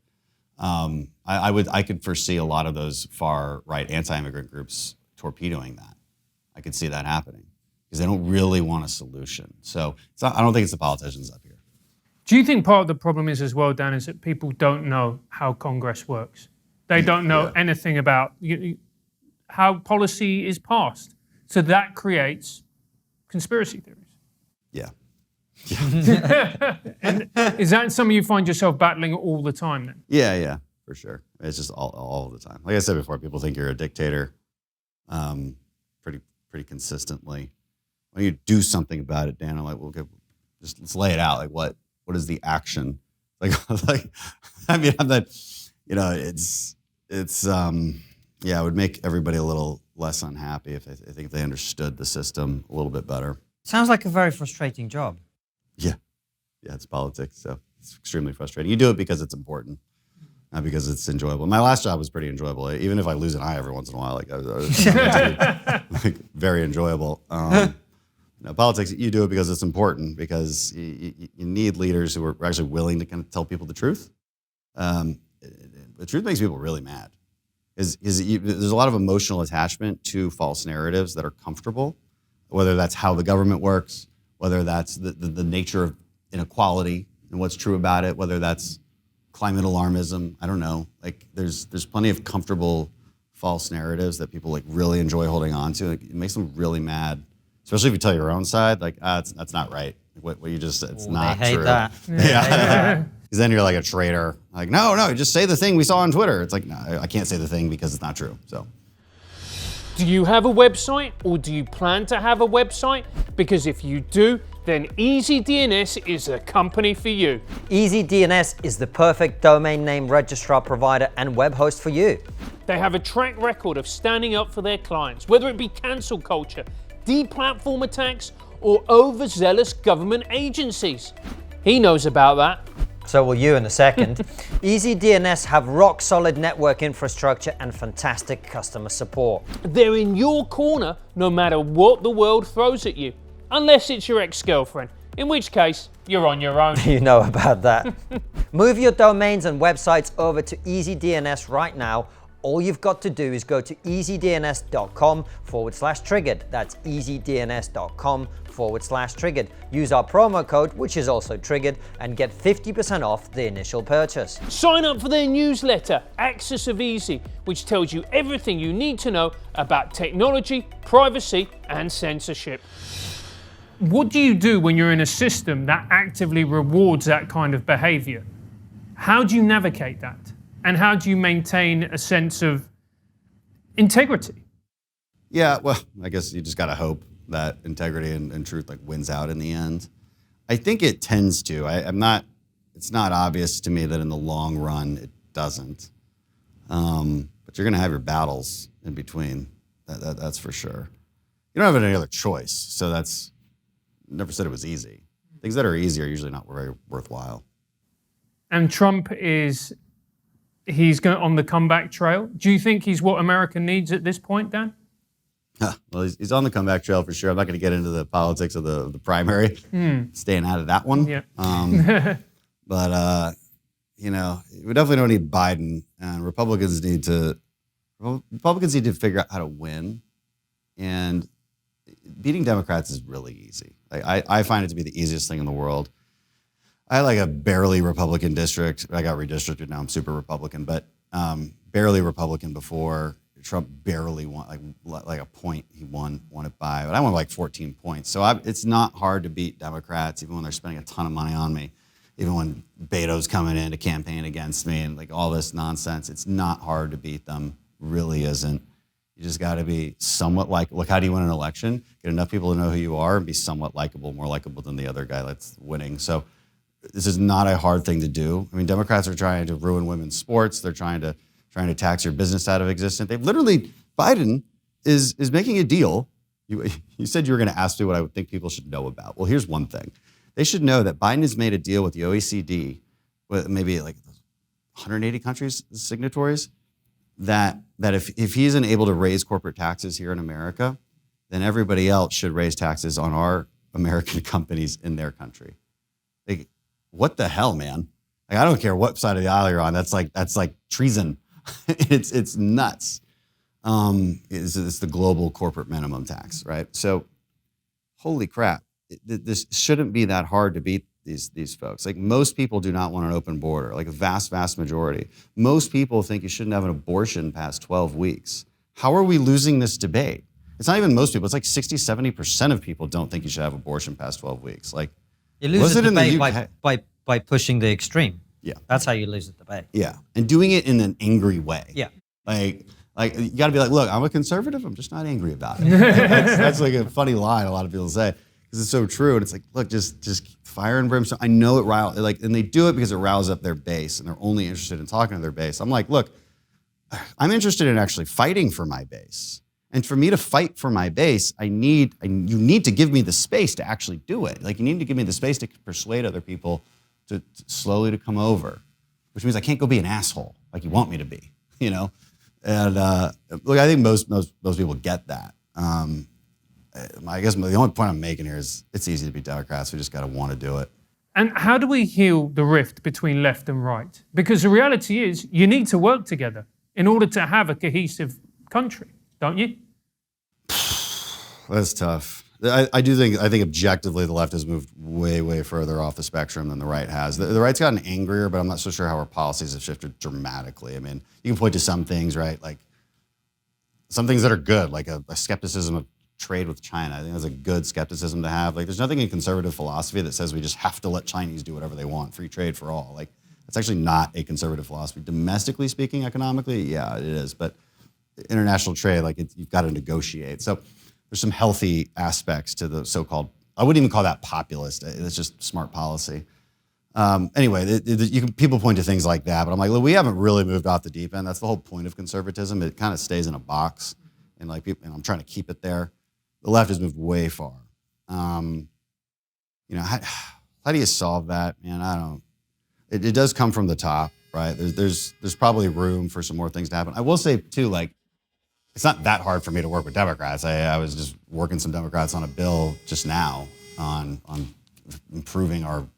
Speaker 1: I could foresee a lot of those far right anti-immigrant groups torpedoing that. I could see that happening because they don't really want a solution. So I don't think it's the politicians up here.
Speaker 2: Do you think part of the problem is as well, Dan, is that people don't know how Congress works? They don't know anything about how policy is passed. So that creates conspiracy theories.
Speaker 1: Yeah.
Speaker 2: And is that something you find yourself battling all the time then?
Speaker 1: Yeah, for sure. It's just all the time. Like I said before, people think you're a dictator pretty consistently. When you do something about it, Dan, I'm like, well, okay, let's lay it out. What is the action? I mean, I'm not, it would make everybody a little less unhappy if they understood the system a little bit better.
Speaker 3: Sounds like a very frustrating job.
Speaker 1: Yeah, it's politics, so it's extremely frustrating. You do it because it's important, not because it's enjoyable. My last job was pretty enjoyable, even if I lose an eye every once in a while. Very enjoyable. Politics, you do it because it's important, because you need leaders who are actually willing to kind of tell people the truth. The truth makes people really mad. There's a lot of emotional attachment to false narratives that are comfortable, whether that's how the government works, whether that's the nature of inequality and what's true about it, whether that's climate alarmism. I don't know. There's plenty of comfortable false narratives that people really enjoy holding on to. It makes them really mad. Especially if you tell your own side, that's not right. What you just said, it's not
Speaker 3: they hate
Speaker 1: true.
Speaker 3: That.
Speaker 1: Yeah. Because then you're like a traitor. No, just say the thing we saw on Twitter. It's no, I can't say the thing because it's not true. So.
Speaker 2: Do you have a website, or do you plan to have a website? Because if you do, then easyDNS is a company for you.
Speaker 3: easyDNS is the perfect domain name registrar provider and web host for you.
Speaker 2: They have a track record of standing up for their clients, whether it be cancel culture, deplatform attacks, or overzealous government agencies. He knows about that.
Speaker 3: So will you in a second. easyDNS have rock solid network infrastructure and fantastic customer support.
Speaker 2: They're in your corner no matter what the world throws at you, unless it's your ex-girlfriend, in which case you're on your own.
Speaker 3: You know about that. Move your domains and websites over to easyDNS right now. All you've got to do is go to easydns.com/triggered. That's easydns.com/triggered. Use our promo code, which is also triggered, and get 50% off the initial purchase.
Speaker 2: Sign up for their newsletter, Axis of Easy, which tells you everything you need to know about technology, privacy, and censorship. what do you do when you're in a system that actively rewards that kind of behavior? How do you navigate that? And how do you maintain a sense of integrity?
Speaker 1: Yeah, well, I guess you just got to hope that integrity and truth like wins out in the end. I think it tends to. It's not obvious to me that in the long run it doesn't. But you're going to have your battles in between. That's for sure. You don't have any other choice. So never said it was easy. Things that are easy are usually not very worthwhile.
Speaker 2: And Trump he's going on the comeback trail. Do you think he's what America needs at this point, Dan?
Speaker 1: Well, he's on the comeback trail for sure. I'm not going to get into the politics of the primary. Staying out of that one.
Speaker 2: Yeah.
Speaker 1: But we definitely don't need Biden, and Republicans need to figure out how to win. And beating Democrats is really easy. I find it to be the easiest thing in the world. I had like a barely Republican district. I got redistricted. Now I'm super Republican, but barely Republican before. Trump barely won, like a point he won it by. But I won like 14 points. So it's not hard to beat Democrats, even when they're spending a ton of money on me. Even when Beto's coming in to campaign against me and like all this nonsense, it's not hard to beat them. Really isn't. You just got to be somewhat look, how do you win an election? Get enough people to know who you are and be somewhat likable, more likable than the other guy that's winning. So this is not a hard thing to do. I mean, Democrats are trying to ruin women's sports. They're trying to tax your business out of existence. Biden is making a deal. You said you were going to ask me what I would think people should know about. Well, here's one thing. They should know that Biden has made a deal with the OECD, with maybe like 180 countries, signatories, that if he isn't able to raise corporate taxes here in America, then everybody else should raise taxes on our American companies in their country. Like, what the hell, man? Like, I don't care what side of the aisle you're on. That's like treason. It's nuts. It's the global corporate minimum tax, right? So, holy crap. This shouldn't be that hard to beat these folks. Like, most people do not want an open border, like a vast majority. Most people think you shouldn't have an abortion past 12 weeks. How are we losing this debate? It's not even most people. It's like 60-70% of people don't think you should have abortion past 12 weeks. Like,
Speaker 3: you lose the debate by pushing the extreme.
Speaker 1: Yeah.
Speaker 3: That's how you lose the debate.
Speaker 1: Yeah. And doing it in an angry way.
Speaker 3: Yeah.
Speaker 1: Like you got to be like, look, I'm a conservative. I'm just not angry about it. That's like a funny line a lot of people say because it's so true. And it's like, look, just fire and brimstone. I know it and they do it because it riles up their base and they're only interested in talking to their base. I'm like, look, I'm interested in actually fighting for my base. And for me to fight for my base, you need to give me the space to actually do it. Like, you need to give me the space to persuade other people to slowly to come over, which means I can't go be an asshole like you want me to be, you know? And look, I think most people get that. I guess the only point I'm making here is it's easy to be Democrats. We just got to want to do it.
Speaker 2: And how do we heal the rift between left and right? Because the reality is you need to work together in order to have a cohesive country, don't you?
Speaker 1: That's tough. I think objectively the left has moved way further off the spectrum than the right has. The right's gotten angrier, but I'm not so sure how our policies have shifted dramatically. I mean, you can point to some things, right? Like some things that are good, like a skepticism of trade with China. I think that's a good skepticism to have. Like, there's nothing in conservative philosophy that says we just have to let Chinese do whatever they want, free trade for all. Like, that's actually not a conservative philosophy. Domestically speaking, economically, yeah, it is. But international trade, like, you've got to negotiate. So there's some healthy aspects to the so-called, I wouldn't even call that populist. It's just smart policy. Anyway, people point to things like that, but I'm like, look, we haven't really moved off the deep end. That's the whole point of conservatism. It kind of stays in a box, and I'm trying to keep it there. The left has moved way far. How do you solve that, man? I don't. It does come from the top, right? There's probably room for some more things to happen. I will say too, like, it's not that hard for me to work with Democrats. I was just working some Democrats on a bill just now on improving our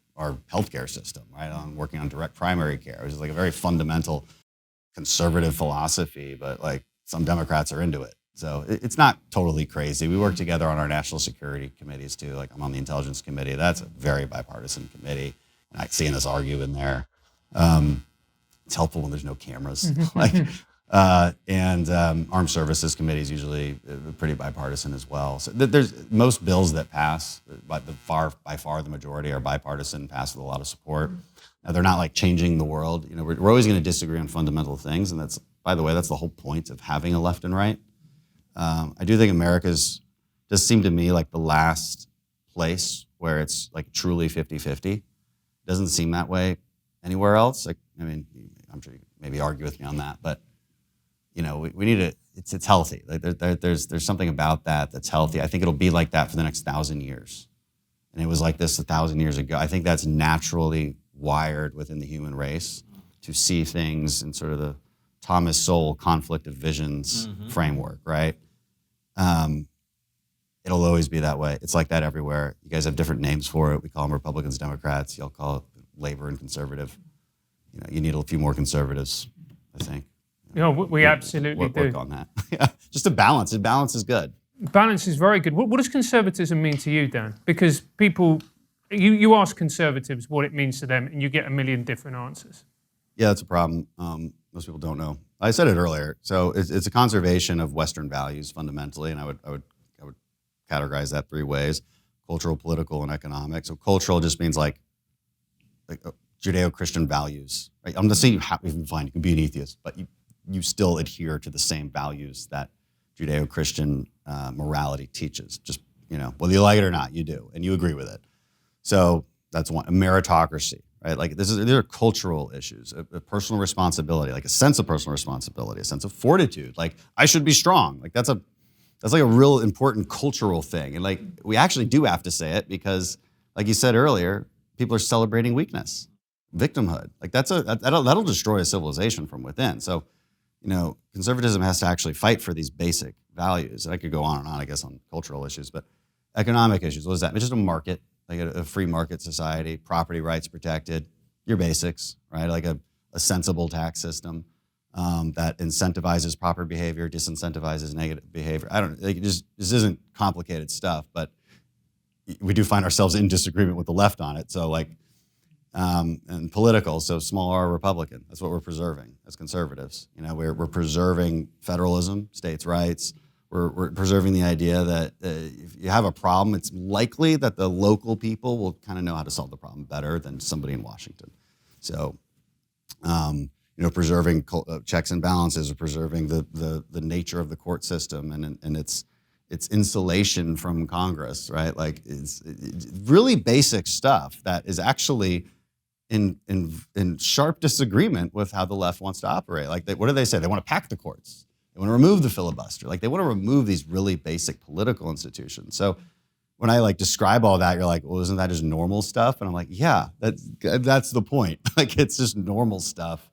Speaker 1: healthcare system, right? On working on direct primary care, which is like a very fundamental conservative philosophy, but like some Democrats are into it. So it's not totally crazy. We work together on our national security committees too. Like, I'm on the intelligence committee. That's a very bipartisan committee. And seeing us argue in there. It's helpful when there's no cameras. And Armed Services Committee is usually pretty bipartisan as well. So there's most bills that pass, by far the majority are bipartisan, pass with a lot of support. Now, they're not like changing the world. You know, we're always going to disagree on fundamental things, and that's, by the way, that's the whole point of having a left and right. I do think America's does seem to me like the last place where it's like truly 50-50. Doesn't seem that way anywhere else. Like, I mean, I'm sure you can maybe argue with me on that, but you know, we need to. It's healthy. Like there's something about that that's healthy. I think it'll be like that for the next 1,000 years, and it was like this 1,000 years ago. I think that's naturally wired within the human race to see things in sort of the Thomas Sowell conflict of visions framework, right? It'll always be that way. It's like that everywhere. You guys have different names for it. We call them Republicans, Democrats. Y'all call it labor and conservative. You know, you need a few more conservatives, I think.
Speaker 2: You know, we absolutely
Speaker 1: work on that. Yeah, just a balance. Balance is good.
Speaker 2: Balance is very good. What does conservatism mean to you, Dan? Because people, you ask conservatives what it means to them, and you get a million different answers.
Speaker 1: Yeah, that's a problem. Most people don't know. I said it earlier. So it's a conservation of Western values fundamentally, and I would categorize that three ways: cultural, political, and economic. So cultural just means like Judeo-Christian values. Right? I'm not saying you can be an atheist, but you still adhere to the same values that Judeo-Christian morality teaches. Just, you know, whether you like it or not, you do, and you agree with it. So that's one. A meritocracy, right? Like these are cultural issues, a personal responsibility, like a sense of personal responsibility, a sense of fortitude. Like I should be strong. Like that's like a real important cultural thing, and like we actually do have to say it because, like you said earlier, people are celebrating weakness, victimhood. Like that'll destroy a civilization from within. So, you know, conservatism has to actually fight for these basic values. And I could go on and on, I guess, on cultural issues, but economic issues. What is that? It's just a market, like a free market society, property rights protected, your basics, right? Like a sensible tax system that incentivizes proper behavior, disincentivizes negative behavior. I don't like this isn't complicated stuff, but we do find ourselves in disagreement with the left on it. So like, and political, so small r Republican. That's what we're preserving as conservatives. You know, we're preserving federalism, states' rights. We're preserving the idea that if you have a problem, it's likely that the local people will kind of know how to solve the problem better than somebody in Washington. So, you know, preserving checks and balances, or preserving the nature of the court system and its insulation from Congress, right? Like it's really basic stuff that is actually in sharp disagreement with how the left wants to operate. Like, what do they say? They want to pack the courts. They want to remove the filibuster. Like, they want to remove these really basic political institutions. So when I like describe all that, you're like, well, isn't that just normal stuff? And I'm like, yeah, that's the point. Like, it's just normal stuff.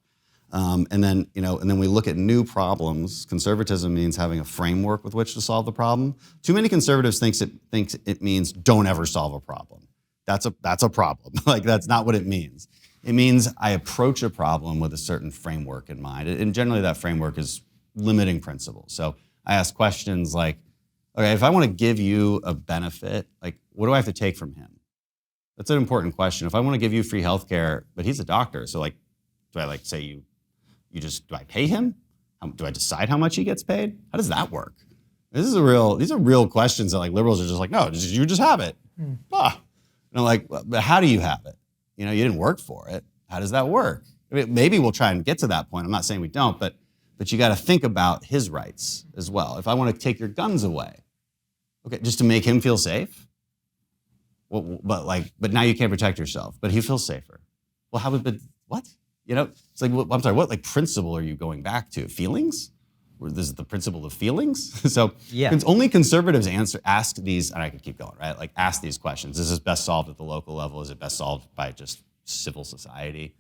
Speaker 1: And then, you know, and then we look at new problems. Conservatism means having a framework with which to solve the problem. Too many conservatives thinks it means don't ever solve a problem. That's a problem. Like, that's not what it means. It means I approach a problem with a certain framework in mind. And generally that framework is limiting principles. So I ask questions like, okay, if I want to give you a benefit, like, what do I have to take from him? That's an important question. If I want to give you free healthcare, but he's a doctor, so like, do I like say you just, do I pay him? Do I decide how much he gets paid? How does that work? These are real questions that like liberals are just like, no, you just have it. And I'm like, but how do you have it? You know, you didn't work for it. How does that work? I mean, maybe we'll try and get to that point. I'm not saying we don't, but you got to think about his rights as well. If I want to take your guns away, okay, just to make him feel safe. Well, but now you can't protect yourself. But he feels safer. Well, what? You know, it's like, I'm sorry, what like principle are you going back to? Feelings? Or this is the principle of feelings? So
Speaker 3: yeah.
Speaker 1: Only conservatives ask these, and I could keep going, right? Like ask these questions. Is this best solved at the local level? Is it best solved by just civil society?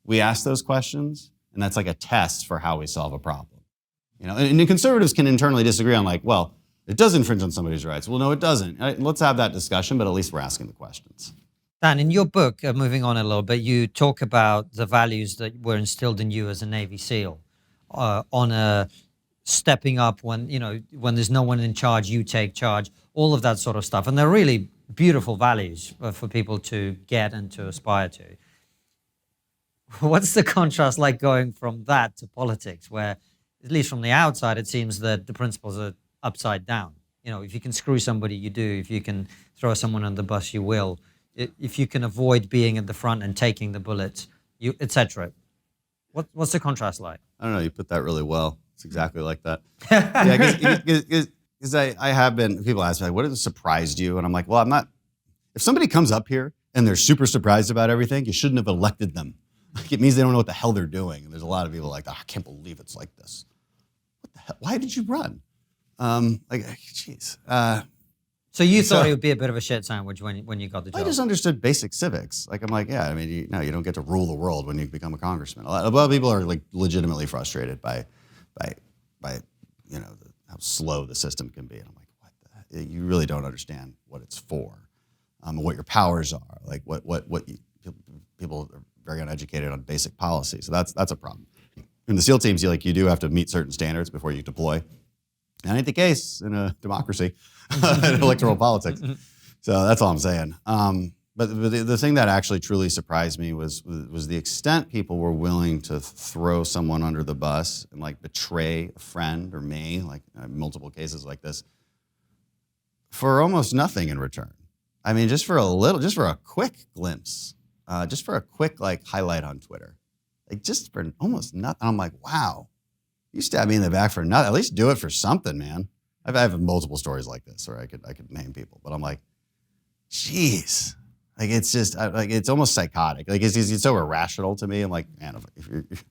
Speaker 1: We ask those questions, and that's like a test for how we solve a problem. You know, and the conservatives can internally disagree on like, well, it does infringe on somebody's rights. Well, no, it doesn't. Let's have that discussion, but at least we're asking the questions.
Speaker 3: Dan, in your book, moving on a little bit, you talk about the values that were instilled in you as a Navy SEAL, on a stepping up when there's no one in charge, you take charge, all of that sort of stuff. And they're really beautiful values for people to get and to aspire to. What's the contrast like going from that to politics, where at least from the outside, it seems that the principles are upside down. You know, if you can screw somebody, you do. If you can throw someone on the bus, you will. If you can avoid being at the front and taking the bullets, etc. What's the contrast like?
Speaker 1: I don't know. You put that really well. It's exactly like that. Yeah, because I have been. People ask me, like, what has surprised you? And I'm like, well, I'm not. If somebody comes up here and they're super surprised about everything, you shouldn't have elected them. Like, it means they don't know what the hell they're doing. And there's a lot of people like, oh, I can't believe it's like this. What the hell? Why did you run? Jeez.
Speaker 3: So you thought it would be a bit of a shit sandwich when you got the job?
Speaker 1: I just understood basic civics. Like, I'm like, yeah, I mean, you don't get to rule the world when you become a congressman. A lot of people are like legitimately frustrated by how slow the system can be. And I'm like, what the heck? You really don't understand what it's for, what your powers are. Like people are very uneducated on basic policy. So that's a problem. In the SEAL teams, you do have to meet certain standards before you deploy. That ain't the case in a democracy, in electoral politics. So that's all I'm saying. But the thing that actually truly surprised me was the extent people were willing to throw someone under the bus and like betray a friend or me, like multiple cases like this, for almost nothing in return. I mean, just for a quick glimpse, just for a quick like highlight on Twitter, like just for almost nothing. I'm like, wow. You stab me in the back for nothing. At least do it for something, man. I have multiple stories like this, where I could name people, but I'm like, geez, like it's just like it's almost psychotic. Like it's so irrational to me. I'm like, man, if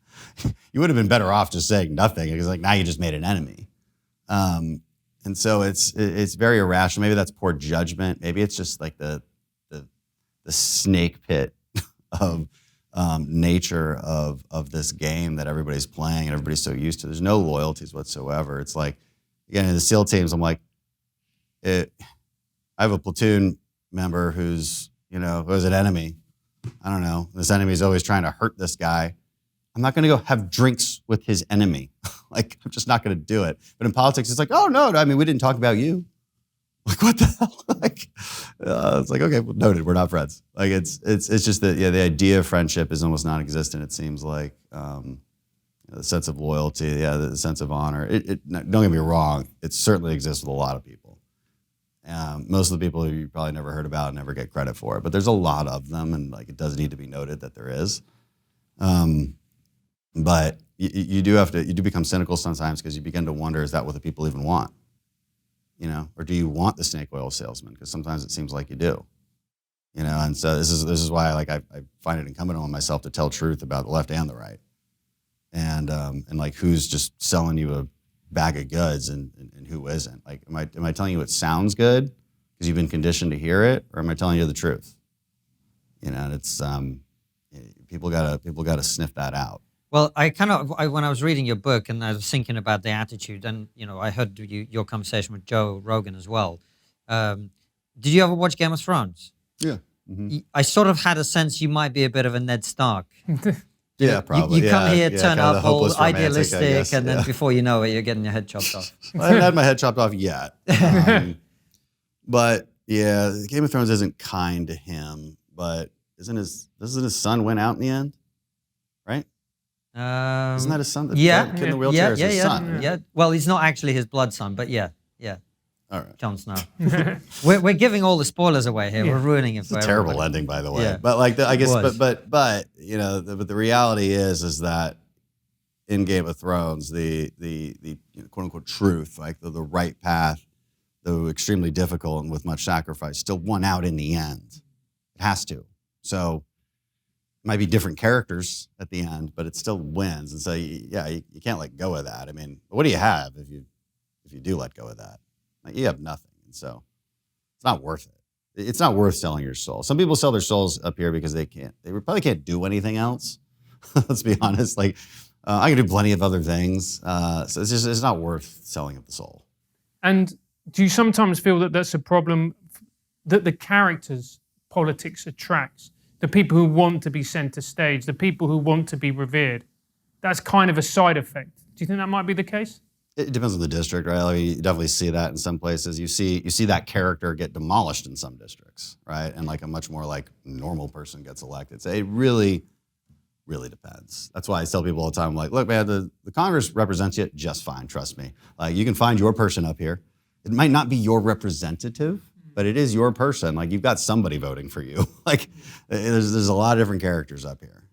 Speaker 1: you would have been better off just saying nothing, because like now you just made an enemy. And so it's very irrational. Maybe that's poor judgment. Maybe it's just like the snake pit of nature of this game that everybody's playing and everybody's so used to. There's no loyalties whatsoever. It's like, again, in the SEAL teams, I'm like, I have a platoon member who's an enemy. I don't know. This enemy is always trying to hurt this guy. I'm not going to go have drinks with his enemy. Like, I'm just not going to do it. But in politics, it's like, oh, no, I mean, we didn't talk about you. Like, what the hell? Like, it's like, okay, well, noted, we're not friends. Like, it's just that, the idea of friendship is almost non-existent, it seems like. The sense of loyalty, the sense of honor. Don't get me wrong, it certainly exists with a lot of people. Most of the people you probably never heard about never get credit for it, but there's a lot of them, and like it does need to be noted that there is. But you do become cynical sometimes, because you begin to wonder, is that what the people even want? Or do you want the snake oil salesman? Because sometimes it seems like you do. And so this is why I find it incumbent on myself to tell truth about the left and the right, and like who's just selling you a bag of goods and who isn't. Like, am I telling you it sounds good because you've been conditioned to hear it, or am I telling you the truth? And it's people gotta sniff that out.
Speaker 3: Well, when I was reading your book and I was thinking about the attitude, and I heard your conversation with Joe Rogan as well. Did you ever watch Game of Thrones?
Speaker 1: Yeah. Mm-hmm.
Speaker 3: I sort of had a sense you might be a bit of a Ned Stark.
Speaker 1: Yeah, probably.
Speaker 3: You come here, turn up, all
Speaker 1: romantic,
Speaker 3: idealistic, and then before you know it, you're getting your head chopped off.
Speaker 1: I haven't had my head chopped off yet. But yeah, Game of Thrones isn't kind to him, but doesn't his son win out in the end? Right? Isn't that his son? The kid in the wheelchair is his son.
Speaker 3: Yeah. Well, he's not actually his blood son, but yeah.
Speaker 1: All right.
Speaker 3: Jon Snow. we're giving all the spoilers away here. We're ruining it for
Speaker 1: everybody. It's a terrible ending, by the way.
Speaker 3: Yeah.
Speaker 1: But like, I guess, but the reality is that in Game of Thrones, the quote unquote truth, like the right path, though extremely difficult and with much sacrifice, still won out in the end. It has to. So it might be different characters at the end, but it still wins. And so you can't let go of that. I mean, what do you have if you do let go of that? Like, you have nothing. And so it's not worth it. It's not worth selling your soul. Some people sell their souls up here because they probably can't do anything else. Let's be honest. Like, I can do plenty of other things. So it's not worth selling of the soul.
Speaker 2: And do you sometimes feel that that's a problem, that the characters politics attracts? The people who want to be center stage, the people who want to be revered. That's kind of a side effect. Do you think that might be the case?
Speaker 1: It depends on the district, right? I mean, you definitely see that in some places. You see that character get demolished in some districts, right? And like a much more like normal person gets elected. So it really really depends. That's why I tell people all the time, I'm like, look, man, the Congress represents you just fine, trust me. Like, you can find your person up here. It might not be your representative, but it is your person. Like, you've got somebody voting for you. Like, there's a lot of different characters up here.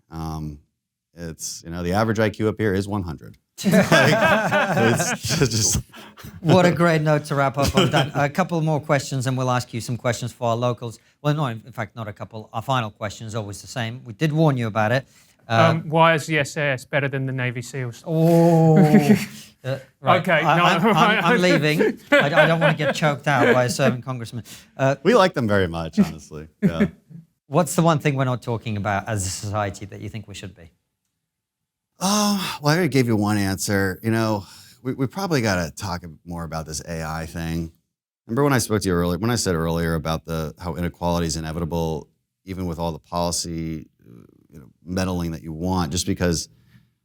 Speaker 1: It's, the average IQ up here is 100. It's just
Speaker 3: What a great note to wrap up on, Dan. A couple more questions, and we'll ask you some questions for our locals. Well, no, in fact, not a couple. Our final question is always the same. We did warn you about it.
Speaker 2: Why is the SAS better than the Navy SEALs?
Speaker 3: Oh, right.
Speaker 2: Okay,
Speaker 3: I'm leaving. I don't want to get choked out by a serving congressman.
Speaker 1: we like them very much, honestly. Yeah.
Speaker 3: What's the one thing we're not talking about as a society that you think we should be?
Speaker 1: Well, I already gave you one answer. We probably got to talk more about this AI thing. Remember when I spoke to you earlier, when I said earlier about how inequality is inevitable, even with all the policy meddling that you want, just because,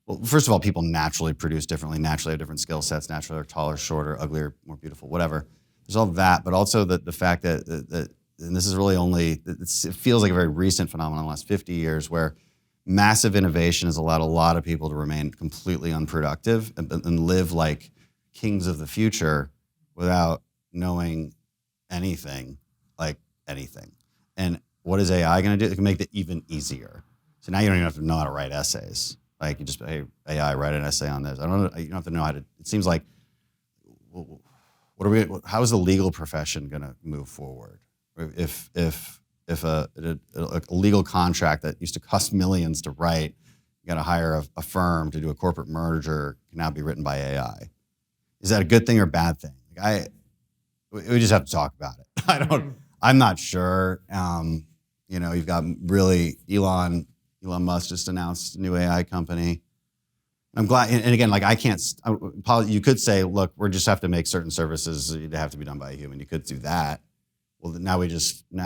Speaker 1: well, first of all, people naturally produce differently, naturally have different skill sets, naturally are taller, shorter, uglier, more beautiful, whatever. There's all that, but also the fact that and this is really only, it feels like a very recent phenomenon in the last 50 years, where massive innovation has allowed a lot of people to remain completely unproductive and live like kings of the future without knowing anything, like anything. And what is AI going to do? It can make it even easier. So now you don't even have to know how to write essays. Like, you just, hey, AI, write an essay on this. You don't have to know how to. It seems like, how is the legal profession going to move forward? If a legal contract that used to cost millions to write, you got to hire a firm to do a corporate merger, can now be written by AI. Is that a good thing or a bad thing? We just have to talk about it. I'm not sure. You've got really Elon Musk just announced a new AI company. I'm glad, and again, like, I can't. You could say, look, we just have to make certain services that have to be done by a human. You could do that. Well, now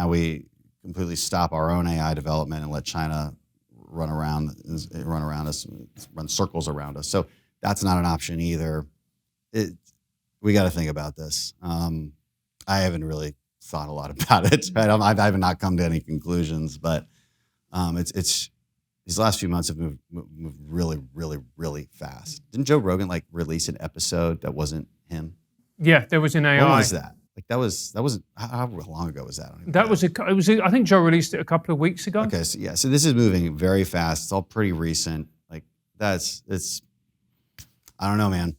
Speaker 1: we completely stop our own AI development and let China run around us, run circles around us. So that's not an option either. We got to think about this. I haven't really thought a lot about it. I have not come to any conclusions, but it's these last few months have moved really, really, really fast. Didn't Joe Rogan release an episode that wasn't him?
Speaker 2: Yeah, there was an AI.
Speaker 1: When was that? That was how long ago was that?
Speaker 2: I think Joe released it a couple of weeks ago.
Speaker 1: Okay, so this is moving very fast. It's all pretty recent. I don't know, man.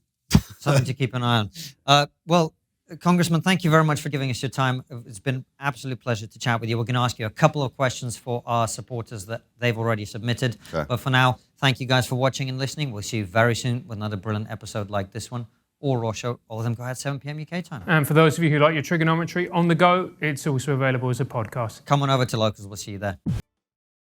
Speaker 3: Something to keep an eye on. Well, Congressman, thank you very much for giving us your time. It's been an absolute pleasure to chat with you. We're going to ask you a couple of questions for our supporters that they've already submitted. Okay. But for now, thank you guys for watching and listening. We'll see you very soon with another brilliant episode like this one, or Raw Show. All of them go at 7 p.m. UK time.
Speaker 2: And for those of you who like your trigonometry on the go, it's also available as a podcast.
Speaker 3: Come on over to Locals. We'll see you there.